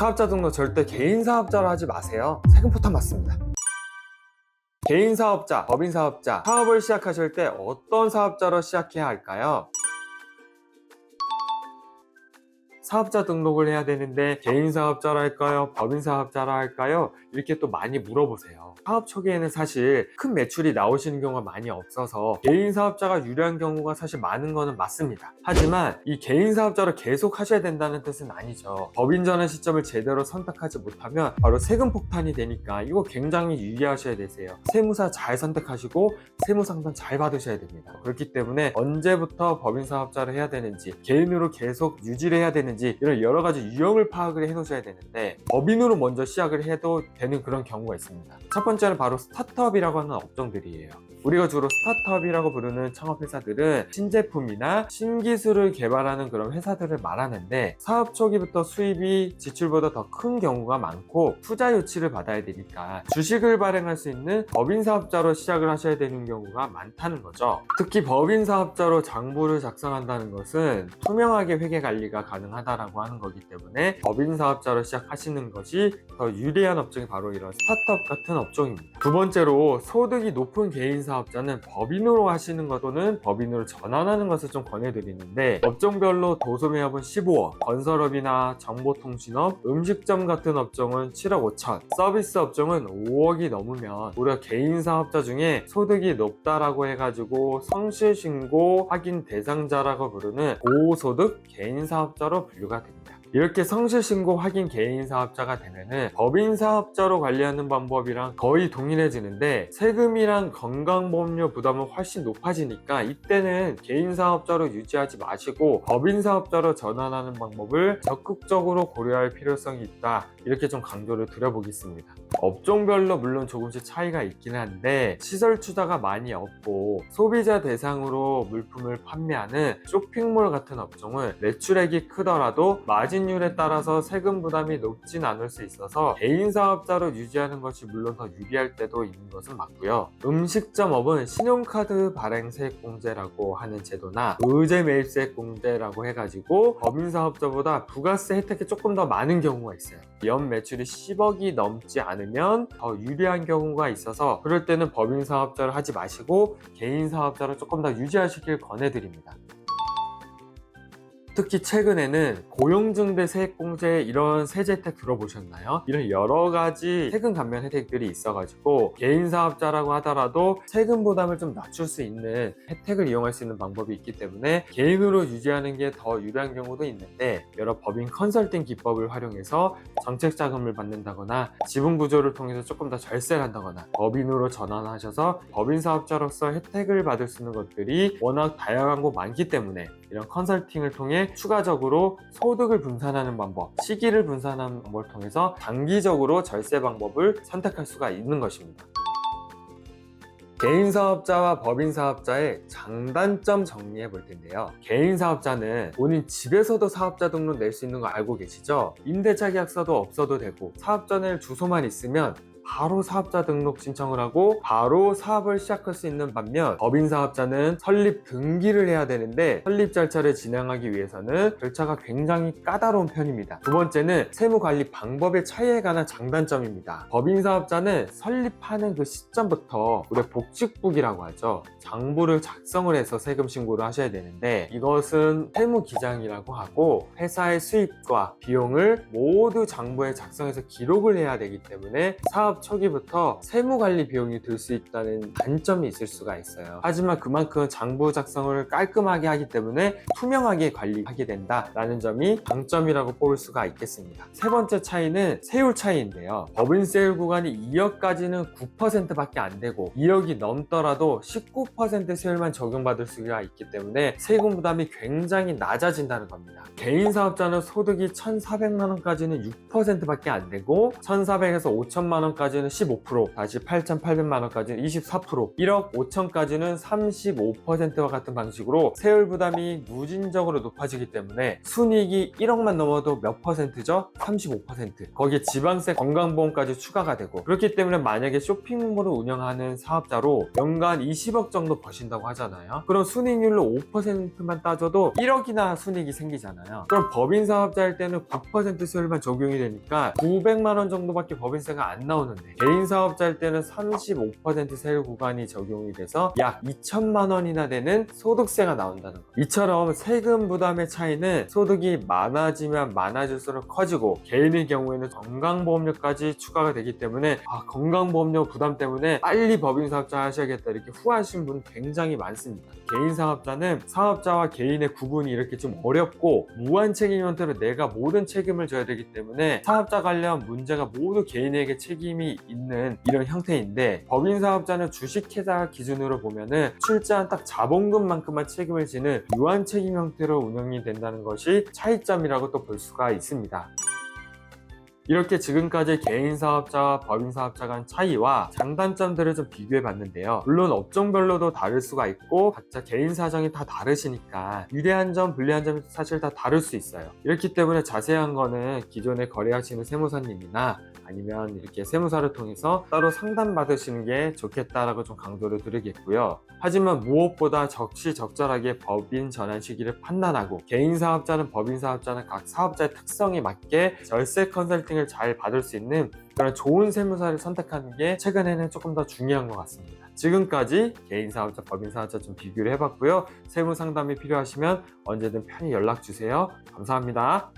사업자 등록 절대 개인 사업자로 하지 마세요. 세금 포탄 맞습니다. 개인 사업자, 법인 사업자, 사업을 시작하실 때 어떤 사업자로 시작해야 할까요? 사업자 등록을 해야 되는데 개인 사업자로 할까요? 법인 사업자로 할까요? 이렇게 또 많이 물어보세요. 사업 초기에는 사실 큰 매출이 나오시는 경우가 많이 없어서 개인 사업자가 유리한 경우가 사실 많은 거는 맞습니다. 하지만 이 개인 사업자로 계속 하셔야 된다는 뜻은 아니죠. 법인 전환 시점을 제대로 선택하지 못하면 바로 세금 폭탄이 되니까 이거 굉장히 유의하셔야 되세요. 세무사 잘 선택하시고 세무 상담 잘 받으셔야 됩니다. 그렇기 때문에 언제부터 법인 사업자를 해야 되는지, 개인으로 계속 유지를 해야 되는지 이런 여러 가지 유형을 파악을 해 놓으셔야 되는데, 법인으로 먼저 시작을 해도 되는 그런 경우가 있습니다. 첫 번째는 바로 스타트업이라고 하는 업종들이에요. 우리가 주로 스타트업이라고 부르는 창업회사들은 신제품이나 신기술을 개발하는 그런 회사들을 말하는데, 사업 초기부터 수입이 지출보다 더 큰 경우가 많고 투자 유치를 받아야 되니까 주식을 발행할 수 있는 법인 사업자로 시작을 하셔야 되는 경우가 많다는 거죠. 특히 법인 사업자로 장부를 작성한다는 것은 투명하게 회계 관리가 가능하다라고 하는 거기 때문에 법인 사업자로 시작하시는 것이 더 유리한 업종이 바로 이런 스타트업 같은 업종입니다. 두 번째로, 소득이 높은 개인 사업자는 법인으로 하시는 것 또는 법인으로 전환하는 것을 좀 권해드리는데, 업종별로 도소매업은 15억, 건설업이나 정보통신업, 음식점 같은 업종은 7억 5천, 서비스 업종은 5억이 넘으면 우리가 개인 사업자 중에 소득이 높다라고 해가지고 성실신고 확인 대상자라고 부르는 고소득 개인 사업자로 분류가 됩니다. 이렇게 성실신고 확인 개인 사업자가 되면은 법인 사업자로 관리하는 방법이랑 거의 동일해지는데, 세금이랑 건강보험료 부담은 훨씬 높아지니까 이때는 개인 사업자로 유지하지 마시고 법인 사업자로 전환하는 방법을 적극적으로 고려할 필요성이 있다, 이렇게 좀 강조를 드려보겠습니다. 업종별로 물론 조금씩 차이가 있긴 한데, 시설 투자가 많이 없고 소비자 대상으로 물품을 판매하는 쇼핑몰 같은 업종은 매출액이 크더라도 마진율에 따라서 세금 부담이 높진 않을 수 있어서 개인 사업자로 유지하는 것이 물론 더 유리할 때도 있는 것은 맞고요. 음식점업은 신용카드 발행 세액공제라고 하는 제도나 의제 매입 세액공제라고 해가지고 법인 사업자보다 부가세 혜택이 조금 더 많은 경우가 있어요. 연 매출이 10억이 넘지 않으면 더 유리한 경우가 있어서, 그럴 때는 법인 사업자를 하지 마시고 개인 사업자를 조금 더 유지하시길 권해드립니다. 특히 최근에는 고용증대 세액공제 이런 세제 혜택 들어보셨나요? 이런 여러 가지 세금 감면 혜택들이 있어가지고 개인 사업자라고 하더라도 세금 부담을 좀 낮출 수 있는 혜택을 이용할 수 있는 방법이 있기 때문에 개인으로 유지하는 게 더 유리한 경우도 있는데, 여러 법인 컨설팅 기법을 활용해서 정책 자금을 받는다거나 지분 구조를 통해서 조금 더 절세를 한다거나 법인으로 전환하셔서 법인 사업자로서 혜택을 받을 수 있는 것들이 워낙 다양하고 많기 때문에, 이런 컨설팅을 통해 추가적으로 소득을 분산하는 방법, 시기를 분산하는 방법을 통해서 단기적으로 절세 방법을 선택할 수가 있는 것입니다. 개인 사업자와 법인 사업자의 장단점 정리해 볼 텐데요. 개인 사업자는 본인 집에서도 사업자 등록 낼 수 있는 거 알고 계시죠? 임대차 계약서도 없어도 되고 사업자 낼 주소만 있으면 바로 사업자 등록 신청을 하고 바로 사업을 시작할 수 있는 반면, 법인 사업자는 설립 등기를 해야 되는데 설립 절차를 진행하기 위해서는 절차가 굉장히 까다로운 편입니다. 두 번째는 세무 관리 방법의 차이에 관한 장단점입니다. 법인 사업자는 설립하는 그 시점부터 우리가 복직북이라고 하죠, 장부를 작성을 해서 세금 신고를 하셔야 되는데, 이것은 세무 기장이라고 하고 회사의 수입과 비용을 모두 장부에 작성해서 기록을 해야 되기 때문에 사업 초기부터 세무관리 비용이 들 수 있다는 단점이 있을 수가 있어요. 하지만 그만큼 장부 작성을 깔끔하게 하기 때문에 투명하게 관리하게 된다라는 점이 장점이라고 뽑을 수가 있겠습니다. 세 번째 차이는 세율 차이인데요. 법인 세율 구간이 2억까지는 9%밖에 안 되고 2억이 넘더라도 19% 세율만 적용받을 수가 있기 때문에 세금 부담이 굉장히 낮아진다는 겁니다. 개인 사업자는 소득이 1,400만 원까지는 6%밖에 안 되고 1,400에서 5천만 원까지 원까지는 15%, 다시 8,800만 원까지는 24%, 1억 5천까지는 35%와 같은 방식으로 세율 부담이 누진적으로 높아지기 때문에 순이익이 1억만 넘어도 몇 퍼센트죠? 35%. 거기에 지방세, 건강보험까지 추가가 되고, 그렇기 때문에 만약에 쇼핑몰을 운영하는 사업자로 연간 20억 정도 버신다고 하잖아요. 그럼 순이익률로 5%만 따져도 1억이나 순이익이 생기잖아요. 그럼 법인 사업자일 때는 9% 세율만 적용이 되니까 900만 원 정도밖에 법인세가 안 나오는데, 개인 사업자일 때는 35% 세율 구간이 적용이 돼서 약 2천만 원이나 되는 소득세가 나온다는 거. 이처럼 세금 부담의 차이는 소득이 많아지면 많아질수록 커지고, 개인의 경우에는 건강보험료까지 추가가 되기 때문에 건강보험료 부담 때문에 빨리 법인 사업자 하셔야겠다 이렇게 후회하신 분 굉장히 많습니다. 개인 사업자는 사업자와 개인의 구분이 이렇게 좀 어렵고, 무한 책임 형태로 내가 모든 책임을 져야 되기 때문에 사업자 관련 문제가 모두 개인에게 책임이 있는 이런 형태인데, 법인 사업자는 주식회사 기준으로 보면은 출자한 딱 자본금만큼만 책임을 지는 유한 책임 형태로 운영이 된다는 것이 차이점이라고 또 볼 수가 있습니다. 이렇게 지금까지 개인 사업자와 법인 사업자 간 차이와 장단점들을 좀 비교해 봤는데요. 물론 업종별로도 다를 수가 있고 각자 개인 사정이 다 다르시니까 유리한 점, 불리한 점이 사실 다 다를 수 있어요. 이렇기 때문에 자세한 거는 기존에 거래하시는 세무사님이나 아니면 이렇게 세무사를 통해서 따로 상담 받으시는 게 좋겠다라고 좀 강조를 드리겠고요. 하지만 무엇보다 적시적절하게 법인 전환 시기를 판단하고, 개인 사업자는 법인 사업자는 각 사업자의 특성에 맞게 절세 컨설팅을 잘 받을 수 있는 그런 좋은 세무사를 선택하는 게 최근에는 조금 더 중요한 것 같습니다. 지금까지 개인 사업자, 법인 사업자 좀 비교를 해봤고요. 세무 상담이 필요하시면 언제든 편히 연락 주세요. 감사합니다.